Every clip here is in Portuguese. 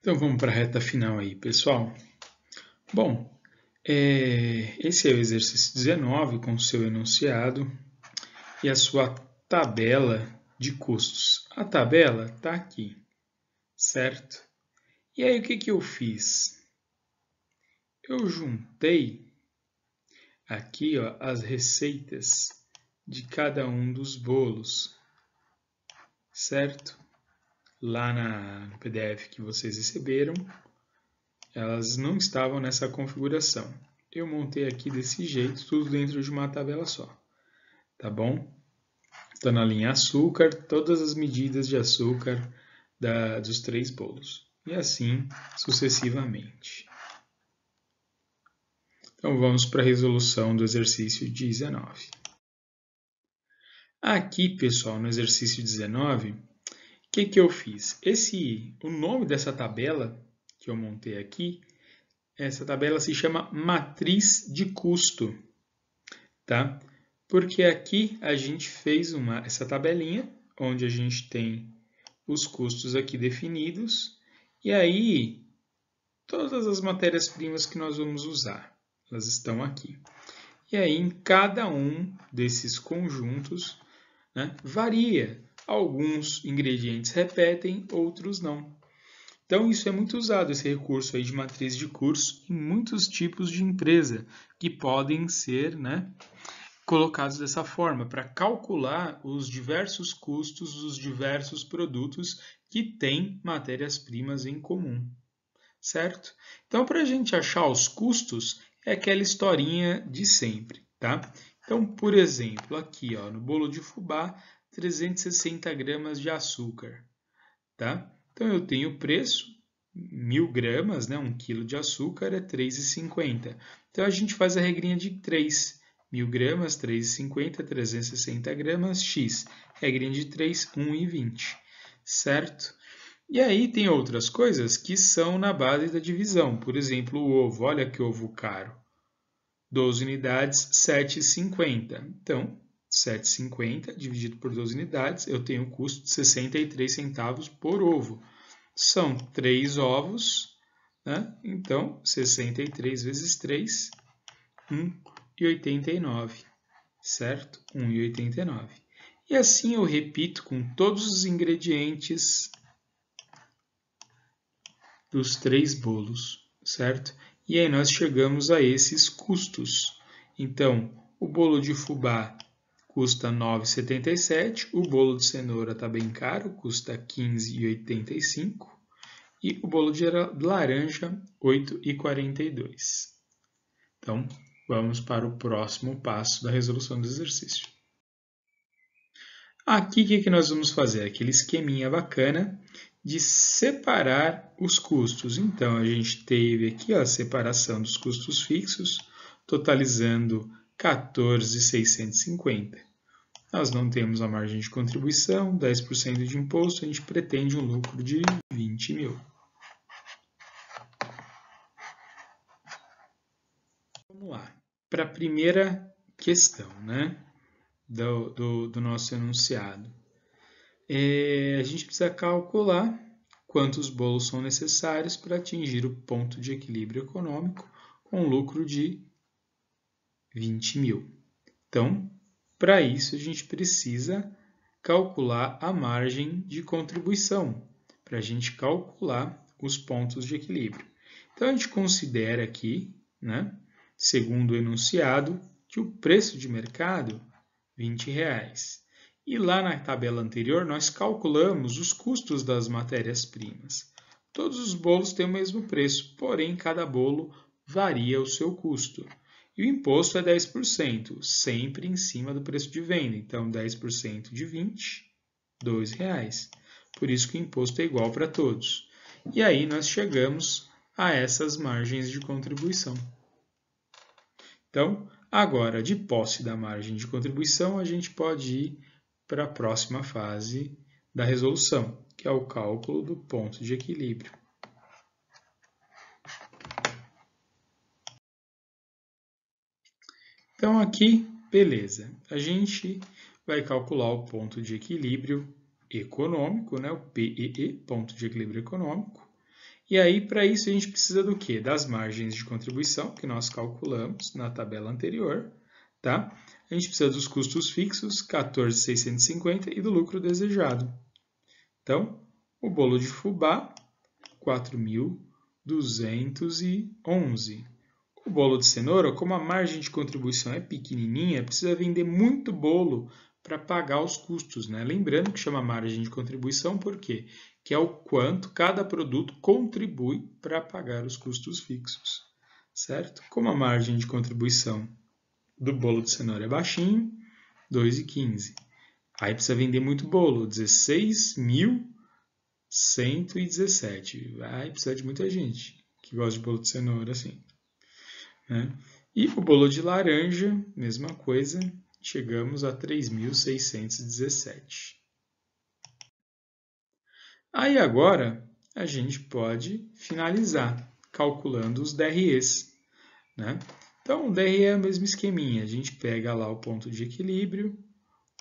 Então vamos para a reta final aí, pessoal. Bom, esse é o exercício 19 com o seu enunciado e a sua tabela de custos. A tabela está aqui, certo? E aí o que eu fiz? Eu juntei aqui as receitas de cada um dos bolos, certo? Lá no PDF que vocês receberam, elas não estavam nessa configuração. Eu montei aqui desse jeito, tudo dentro de uma tabela só, tá bom? Está na linha açúcar, todas as medidas de açúcar dos 3 bolos, e assim sucessivamente. Então vamos para a resolução do exercício 19. Aqui, pessoal, no exercício 19, o que eu fiz? O nome dessa tabela que eu montei aqui, essa tabela se chama matriz de custo, tá? Porque aqui a gente fez essa tabelinha, onde a gente tem os custos aqui definidos, e aí todas as matérias-primas que nós vamos usar, elas estão aqui. E aí em cada um desses conjuntos, né, varia. Alguns ingredientes repetem, outros não. Então, isso é muito usado, esse recurso aí de matriz de curso, em muitos tipos de empresa, que podem ser, né, colocados dessa forma, para calcular os diversos custos dos diversos produtos que têm matérias-primas em comum, certo? Então, para a gente achar os custos, é aquela historinha de sempre, tá? Então, por exemplo, aqui no bolo de fubá, 360 gramas de açúcar, tá? Então, eu tenho o preço, 1.000 gramas, né? 1 quilo de açúcar é R$ 3,50. Então, a gente faz a regrinha de 3. 1.000 gramas, 3,50, 360 gramas, X. Regrinha de 3, 1,20, certo? E aí tem outras coisas que são na base da divisão. Por exemplo, o ovo. Olha que ovo caro. 12 unidades, 7,50. Então, 7,50 dividido por 12 unidades, eu tenho um custo de 63 centavos por ovo. São 3 ovos, né? Então, 63 vezes 3, 1,89, certo? 1,89. E assim eu repito com todos os ingredientes dos 3 bolos, certo? E aí nós chegamos a esses custos. Então, o bolo de fubá custa R$ 9,77, o bolo de cenoura está bem caro, custa R$ 15,85 e o bolo de laranja R$ 8,42. Então, vamos para o próximo passo da resolução do exercício. Aqui, o que nós vamos fazer? Aquele esqueminha bacana de separar os custos. Então, a gente teve aqui a separação dos custos fixos, totalizando 14.650. Nós não temos a margem de contribuição, 10% de imposto, a gente pretende um lucro de 20 mil. Vamos lá, para a primeira questão, né, do nosso enunciado. A gente precisa calcular quantos bolos são necessários para atingir o ponto de equilíbrio econômico com lucro de 20 mil. Então, para isso, a gente precisa calcular a margem de contribuição, para a gente calcular os pontos de equilíbrio. Então, a gente considera aqui, né, segundo o enunciado, que o preço de mercado é R$20. E lá na tabela anterior, nós calculamos os custos das matérias-primas. Todos os bolos têm o mesmo preço, porém, cada bolo varia o seu custo. E o imposto é 10%, sempre em cima do preço de venda. Então, 10% de 20, R$ 2,00. Por isso que o imposto é igual para todos. E aí nós chegamos a essas margens de contribuição. Então, agora, de posse da margem de contribuição, a gente pode ir para a próxima fase da resolução, que é o cálculo do ponto de equilíbrio. Então, aqui, beleza. A gente vai calcular o ponto de equilíbrio econômico, né? O PEE, ponto de equilíbrio econômico. E aí, para isso, a gente precisa do quê? Das margens de contribuição, que nós calculamos na tabela anterior, tá? A gente precisa dos custos fixos, 14.650, e do lucro desejado. Então, o bolo de fubá, 4.211. O bolo de cenoura, como a margem de contribuição é pequenininha, precisa vender muito bolo para pagar os custos, né? Lembrando que chama margem de contribuição, por quê? Que é o quanto cada produto contribui para pagar os custos fixos, certo? Como a margem de contribuição do bolo de cenoura é baixinho, 2,15. Aí precisa vender muito bolo, 16.117. Vai precisar de muita gente que gosta de bolo de cenoura assim, né? E o bolo de laranja, mesma coisa, chegamos a 3.617. Aí agora a gente pode finalizar calculando os DREs, né? Então, o DRE é o mesmo esqueminha. A gente pega lá o ponto de equilíbrio,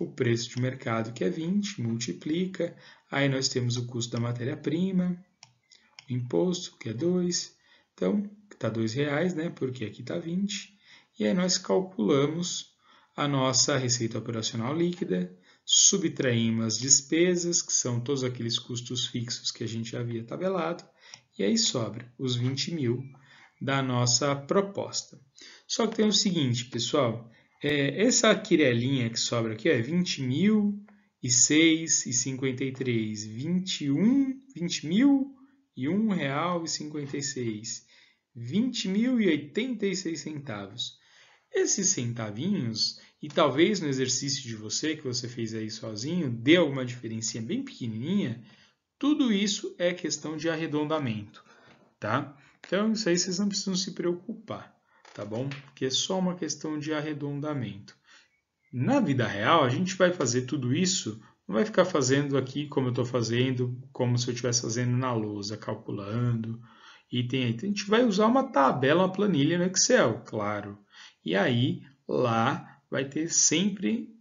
o preço de mercado, que é 20, multiplica. Aí nós temos o custo da matéria-prima, o imposto, que é 2. Então, está R$2, né? Porque aqui está 20. E aí nós calculamos a nossa receita operacional líquida, subtraímos as despesas, que são todos aqueles custos fixos que a gente já havia tabelado, e aí sobra os 20 mil da nossa proposta. Só que tem o seguinte, pessoal, essa quirelinha que sobra aqui é 20.006,53, 20.001 real e 56, 20.086 centavos. Esses centavinhos, e talvez no exercício de você, que você fez aí sozinho, dê alguma diferencinha bem pequenininha, tudo isso é questão de arredondamento, tá? Então, isso aí vocês não precisam se preocupar, tá bom? Porque é só uma questão de arredondamento. Na vida real, a gente vai fazer tudo isso, não vai ficar fazendo aqui como eu estou fazendo, como se eu estivesse fazendo na lousa, calculando, item a item. A gente vai usar uma tabela, uma planilha no Excel, claro. E aí, lá vai ter sempre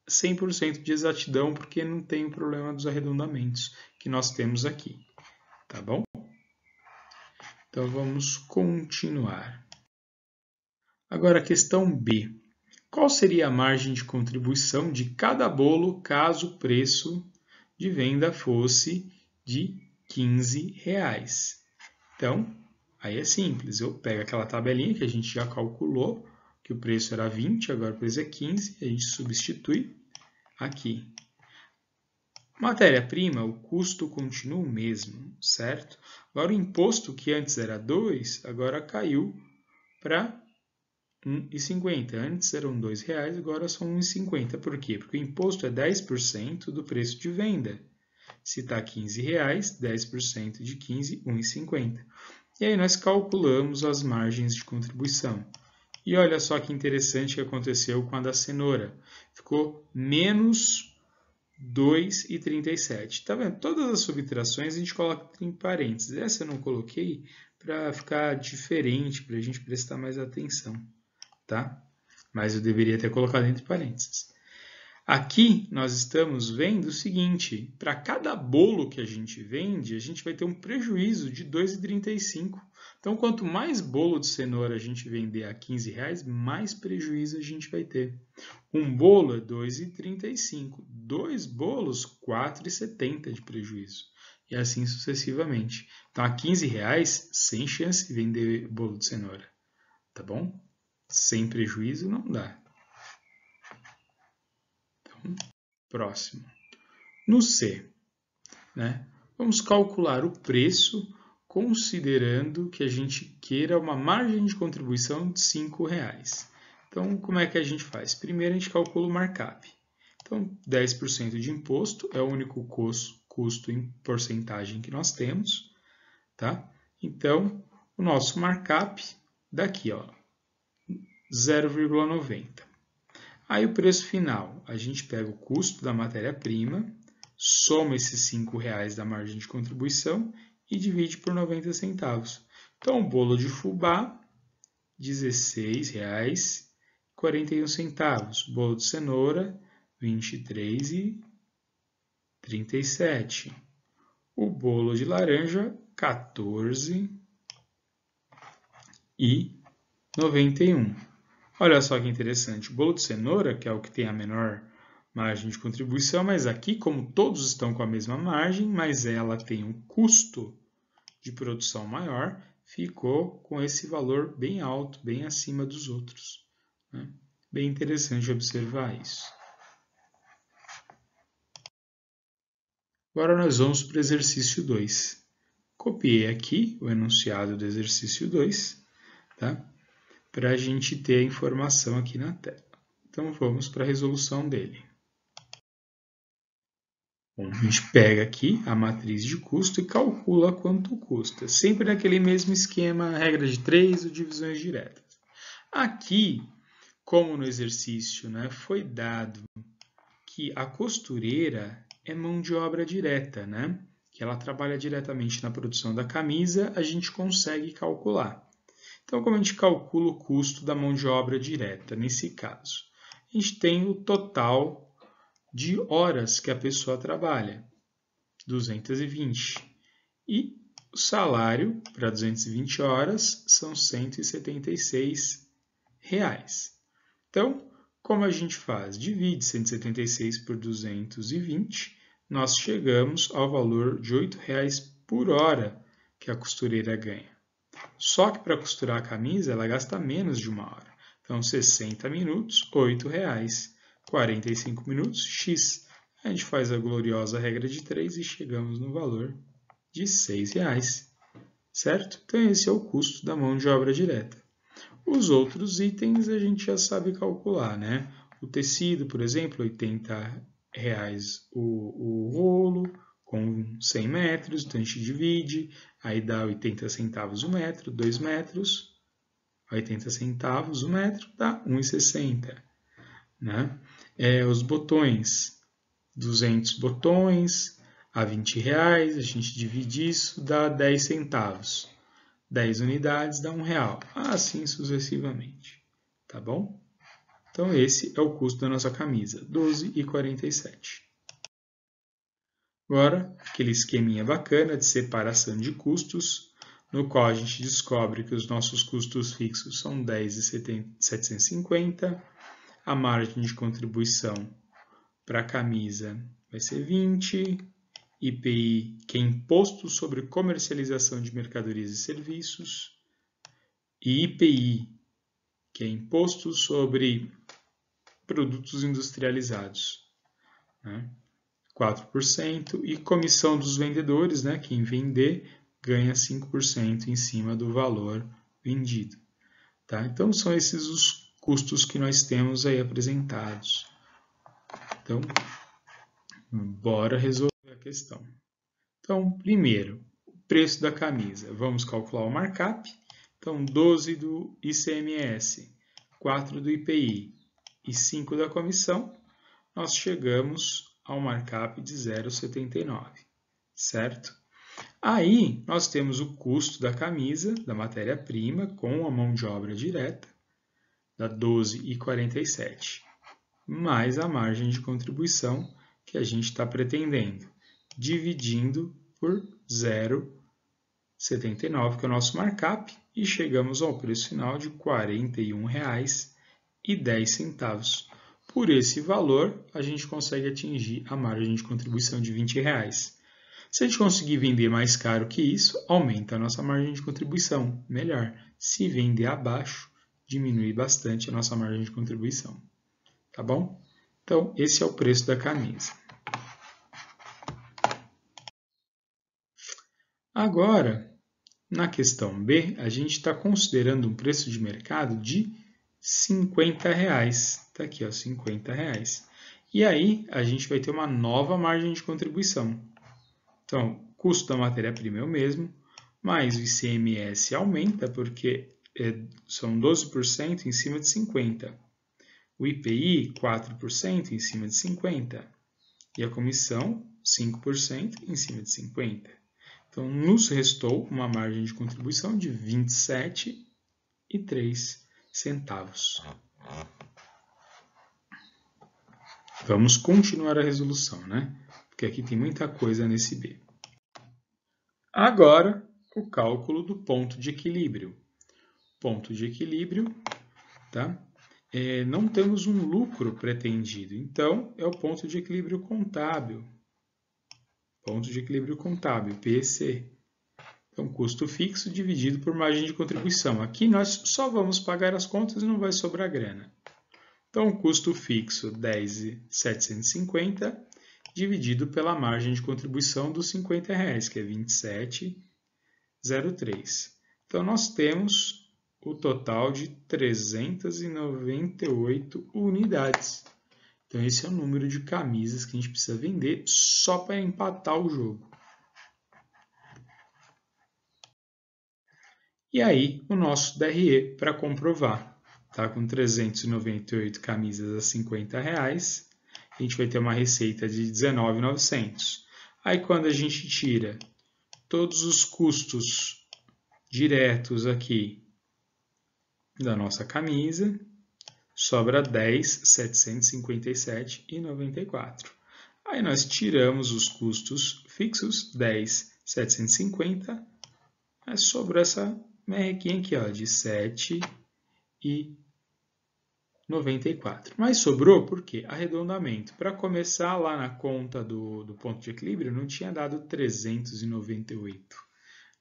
100% de exatidão, porque não tem o problema dos arredondamentos que nós temos aqui, tá bom? Então, vamos continuar. Agora, a questão B. Qual seria a margem de contribuição de cada bolo caso o preço de venda fosse de R$15? Então, aí é simples. Eu pego aquela tabelinha que a gente já calculou, que o preço era 20, agora o preço é 15, e a gente substitui aqui. Matéria-prima, o custo continua o mesmo, certo? Agora o imposto, que antes era 2, agora caiu para R$1,50. Antes eram R$2, agora são R$1,50. Por quê? Porque o imposto é 10% do preço de venda. Se está R$15, 10% de 15, R$1,50. E aí nós calculamos as margens de contribuição. E olha só que interessante que aconteceu com a da cenoura. Ficou menos 2,37. Tá vendo? Todas as subtrações a gente coloca em parênteses. Essa eu não coloquei para ficar diferente, para a gente prestar mais atenção, tá? Mas eu deveria ter colocado entre parênteses. Aqui nós estamos vendo o seguinte, para cada bolo que a gente vende, a gente vai ter um prejuízo de 2,35. Então, quanto mais bolo de cenoura a gente vender a R$15, mais prejuízo a gente vai ter. Um bolo é 2,35. 2 bolos, 4,70 de prejuízo. E assim sucessivamente. Então, a R$15, sem chance de vender bolo de cenoura. Tá bom? Sem prejuízo não dá. Então, próximo. No C, né? Vamos calcular o preço considerando que a gente queira uma margem de contribuição de R$5. Então, como é que a gente faz? Primeiro, a gente calcula o markup. Então, 10% de imposto é o único custo em porcentagem que nós temos, tá? Então, o nosso markup daqui, ó, 0,90. Aí o preço final, a gente pega o custo da matéria-prima, soma esses R$5 da margem de contribuição e divide por 90 centavos. Então, o bolo de fubá, R$16,41. Bolo de cenoura, R$23,37. O bolo de laranja, 14,91. Olha só que interessante, o bolo de cenoura, que é o que tem a menor margem de contribuição, mas aqui, como todos estão com a mesma margem, mas ela tem um custo de produção maior, ficou com esse valor bem alto, bem acima dos outros, né? Bem interessante observar isso. Agora nós vamos para o exercício 2. Copiei aqui o enunciado do exercício 2, tá? Para a gente ter a informação aqui na tela. Então vamos para a resolução dele. Bom, a gente pega aqui a matriz de custo e calcula quanto custa. Sempre naquele mesmo esquema, regra de 3 ou divisões diretas. Aqui, como no exercício, né, foi dado que a costureira é mão de obra direta, né? Que ela trabalha diretamente na produção da camisa, a gente consegue calcular. Então, como a gente calcula o custo da mão de obra direta nesse caso? A gente tem o total de horas que a pessoa trabalha, 220. E o salário para 220 horas são R$ 176. Então, como a gente faz? Divide 176 por 220, nós chegamos ao valor de R$ 8,00 por hora que a costureira ganha. Só que para costurar a camisa, ela gasta menos de 1 hora. Então, 60 minutos, R$ 8,00. 45 minutos, X. A gente faz a gloriosa regra de 3 e chegamos no valor de R$ 6,00. Certo? Então, esse é o custo da mão de obra direta. Os outros itens a gente já sabe calcular, né? O tecido, por exemplo, R$ 80,00 o rolo, com 100 metros, então a gente divide, aí dá 80 centavos o metro, 2 metros, 80 centavos o metro, dá 1,60. Né? Os botões, 200 botões a R$ 20,00, a gente divide isso, dá 10 centavos. 10 unidades dá R$1,00, assim sucessivamente, tá bom? Então esse é o custo da nossa camisa, R$ 12,47. Agora, aquele esqueminha bacana de separação de custos, no qual a gente descobre que os nossos custos fixos são 10,750, a margem de contribuição para a camisa vai ser 20, IPI, que é Imposto sobre Comercialização de Mercadorias e Serviços, e IPI, que é Imposto sobre Produtos Industrializados, né? 4%, e comissão dos vendedores, né? Quem vender ganha 5% em cima do valor vendido. Tá? Então, são esses os custos que nós temos aí apresentados. Então, bora resolver a questão. Então, primeiro, o preço da camisa. Vamos calcular o markup. Então, 12 do ICMS, 4 do IPI e 5 da comissão, nós chegamos ao markup de 0,79, certo? Aí, nós temos o custo da camisa, da matéria-prima, com a mão de obra direta, dá 12,47, mais a margem de contribuição que a gente está pretendendo, dividindo por 0,79, que é o nosso markup, e chegamos ao preço final de R$ 41,10. Por esse valor, a gente consegue atingir a margem de contribuição de R$ 20,00. Se a gente conseguir vender mais caro que isso, aumenta a nossa margem de contribuição, melhor. Se vender abaixo, diminui bastante a nossa margem de contribuição. Tá bom? Então, esse é o preço da camisa. Agora, na questão B, a gente está considerando um preço de mercado de R$ 50,00. Está aqui, ó, R$ 50,00. E aí, a gente vai ter uma nova margem de contribuição. Então, o custo da matéria-prima é o mesmo, mas o ICMS aumenta porque são 12% em cima de 50%. O IPI, 4% em cima de 50%. E a comissão, 5% em cima de 50%. Então, nos restou uma margem de contribuição de 27,03 centavos. Vamos continuar a resolução, né? Porque aqui tem muita coisa nesse B. Agora, o cálculo do ponto de equilíbrio. Ponto de equilíbrio, tá? Não temos um lucro pretendido, então é o ponto de equilíbrio contábil. Ponto de equilíbrio contábil, PC. Então, custo fixo dividido por margem de contribuição. Aqui nós só vamos pagar as contas e não vai sobrar grana. Então, custo fixo 10.750 dividido pela margem de contribuição dos R$50, que é 27,03. Então, nós temos o total de 398 unidades. Então, esse é o número de camisas que a gente precisa vender só para empatar o jogo. E aí, o nosso DRE para comprovar. Tá? Com 398 camisas a R$50, a gente vai ter uma receita de R$19.900. Aí, quando a gente tira todos os custos diretos aqui da nossa camisa, sobra R$10.757,94. Aí nós tiramos os custos fixos, R$10.750, mas sobrou essa merrequinha aqui, ó, de R$7,94. Mas sobrou por quê? Arredondamento. Para começar lá na conta do ponto de equilíbrio, não tinha dado 398,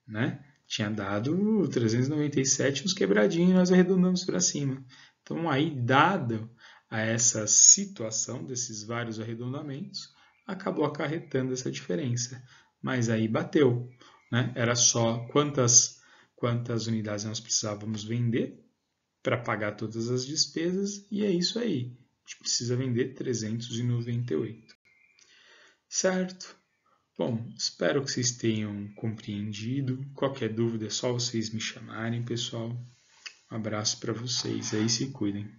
né? Tinha dado 397, uns quebradinhos, nós arredondamos para cima. Então, aí, dado a essa situação desses vários arredondamentos, acabou acarretando essa diferença. Mas aí bateu, né? Era só quantas unidades nós precisávamos vender para pagar todas as despesas, e é isso aí. A gente precisa vender 398. Certo? Bom, espero que vocês tenham compreendido. Qualquer dúvida é só vocês me chamarem, pessoal. Um abraço para vocês aí, se cuidem.